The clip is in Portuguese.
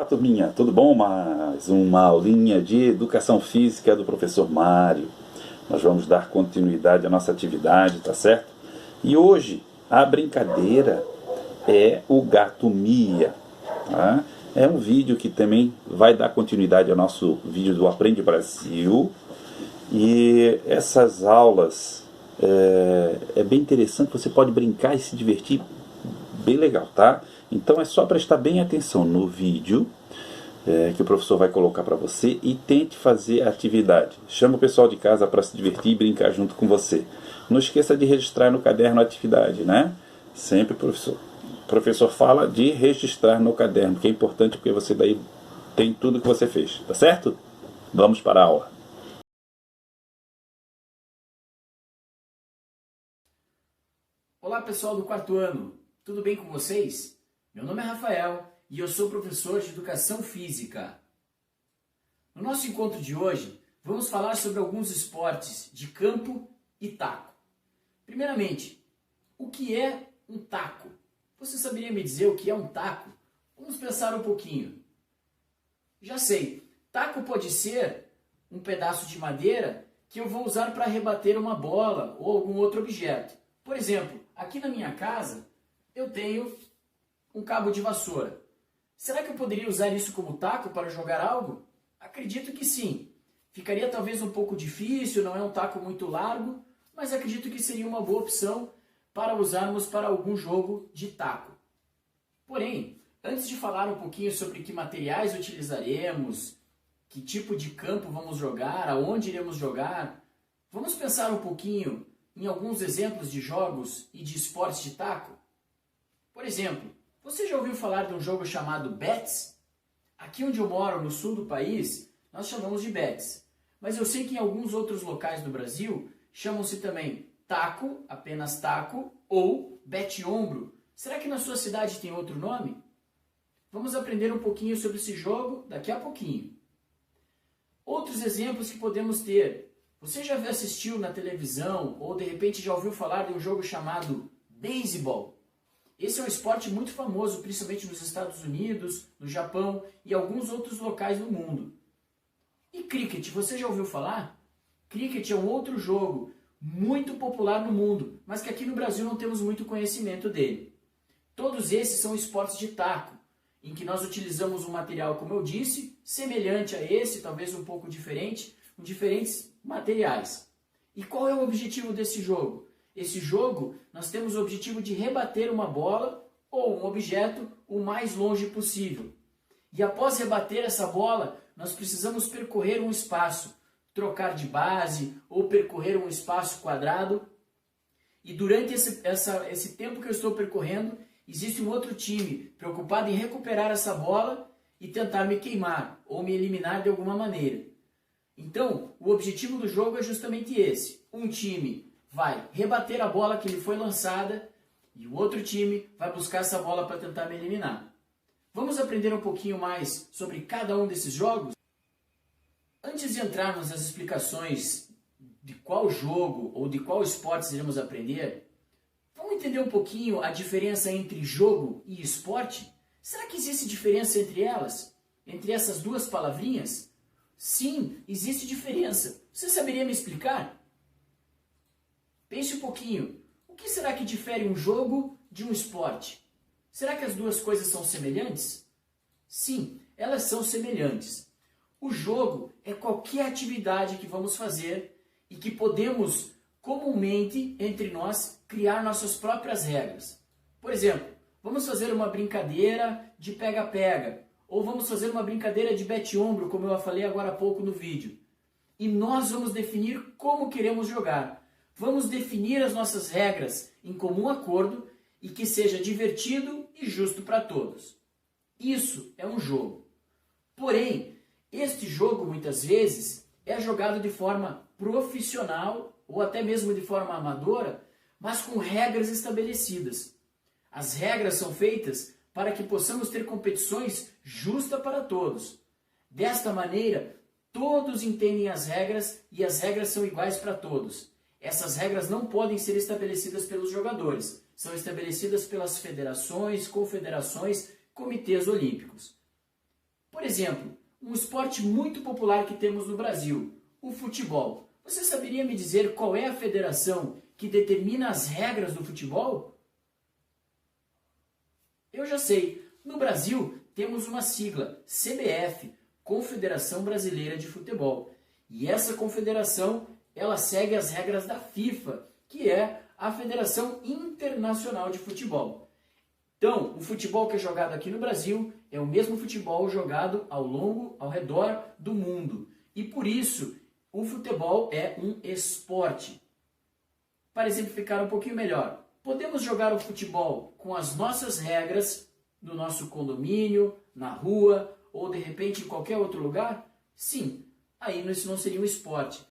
Turminha, tudo bom? Mais uma aulinha de Educação Física do professor Mário. Nós vamos dar continuidade à nossa atividade, tá certo? E hoje a brincadeira é o gato Mia, tá? É um vídeo que também vai dar continuidade ao nosso vídeo do Aprende Brasil. E essas aulas é bem interessante, você pode brincar e se divertir bem legal, tá? Então é só prestar bem atenção no vídeo que o professor vai colocar para você e tente fazer a atividade. Chama o pessoal de casa para se divertir e brincar junto com você. Não esqueça de registrar no caderno a atividade, né? Sempre o professor fala de registrar no caderno, que é importante porque você daí tem tudo que você fez, tá certo? Vamos para a aula. Olá pessoal do quarto ano, tudo bem com vocês? Meu nome é Rafael e eu sou professor de Educação Física. No nosso encontro de hoje, vamos falar sobre alguns esportes de campo e taco. Primeiramente, o que é um taco? Você saberia me dizer o que é um taco? Vamos pensar um pouquinho. Já sei, taco pode ser um pedaço de madeira que eu vou usar para rebater uma bola ou algum outro objeto. Por exemplo, aqui na minha casa eu tenho um cabo de vassoura. Será que eu poderia usar isso como taco para jogar algo? Acredito que sim. Ficaria talvez um pouco difícil, não é um taco muito largo, mas acredito que seria uma boa opção para usarmos para algum jogo de taco. Porém, antes de falar um pouquinho sobre que materiais utilizaremos, que tipo de campo vamos jogar, aonde iremos jogar, vamos pensar um pouquinho em alguns exemplos de jogos e de esportes de taco. Por exemplo, você já ouviu falar de um jogo chamado Bets? Aqui onde eu moro, no sul do país, nós chamamos de Bets. Mas eu sei que em alguns outros locais do Brasil chamam-se também taco, apenas taco, ou bete-ombro. Será que na sua cidade tem outro nome? Vamos aprender um pouquinho sobre esse jogo daqui a pouquinho. Outros exemplos que podemos ter. Você já assistiu na televisão ou de repente já ouviu falar de um jogo chamado beisebol? Esse é um esporte muito famoso, principalmente nos Estados Unidos, no Japão e alguns outros locais do mundo. E cricket, você já ouviu falar? Cricket é um outro jogo muito popular no mundo, mas que aqui no Brasil não temos muito conhecimento dele. Todos esses são esportes de taco, em que nós utilizamos um material, como eu disse, semelhante a esse, talvez um pouco diferente, com diferentes materiais. E qual é o objetivo desse jogo? Esse jogo, nós temos o objetivo de rebater uma bola ou um objeto o mais longe possível. E após rebater essa bola, nós precisamos percorrer um espaço, trocar de base ou percorrer um espaço quadrado. E durante esse tempo que eu estou percorrendo, existe um outro time preocupado em recuperar essa bola e tentar me queimar ou me eliminar de alguma maneira. Então, o objetivo do jogo é justamente esse. Um time vai rebater a bola que lhe foi lançada e o outro time vai buscar essa bola para tentar me eliminar. Vamos aprender um pouquinho mais sobre cada um desses jogos? Antes de entrarmos nas explicações de qual jogo ou de qual esporte iremos aprender, vamos entender um pouquinho a diferença entre jogo e esporte? Será que existe diferença entre elas? Entre essas duas palavrinhas? Sim, existe diferença. Você saberia me explicar? Pense um pouquinho, o que será que difere um jogo de um esporte? Será que as duas coisas são semelhantes? Sim, elas são semelhantes. O jogo é qualquer atividade que vamos fazer e que podemos, comumente, entre nós, criar nossas próprias regras. Por exemplo, vamos fazer uma brincadeira de pega-pega, ou vamos fazer uma brincadeira de bete-ombro, como eu falei agora há pouco no vídeo. E nós vamos definir como queremos jogar. Vamos definir as nossas regras em comum acordo e que seja divertido e justo para todos. Isso é um jogo. Porém, este jogo muitas vezes é jogado de forma profissional ou até mesmo de forma amadora, mas com regras estabelecidas. As regras são feitas para que possamos ter competições justas para todos. Desta maneira, todos entendem as regras e as regras são iguais para todos. Essas regras não podem ser estabelecidas pelos jogadores, são estabelecidas pelas federações, confederações, comitês olímpicos. exemplo, um esporte muito popular que temos no Brasil, o futebol. Você saberia me dizer qual é a federação que determina as regras do futebol? Eu já sei. No Brasil, temos uma sigla, CBF, Confederação Brasileira de Futebol. E essa confederação, ela segue as regras da FIFA, que é a Federação Internacional de Futebol. Então, o futebol que é jogado aqui no Brasil é o mesmo futebol jogado ao redor do mundo. E por isso, o futebol é um esporte. Para exemplificar um pouquinho melhor, podemos jogar o futebol com as nossas regras no nosso condomínio, na rua ou de repente em qualquer outro lugar? Sim, aí isso não seria um esporte,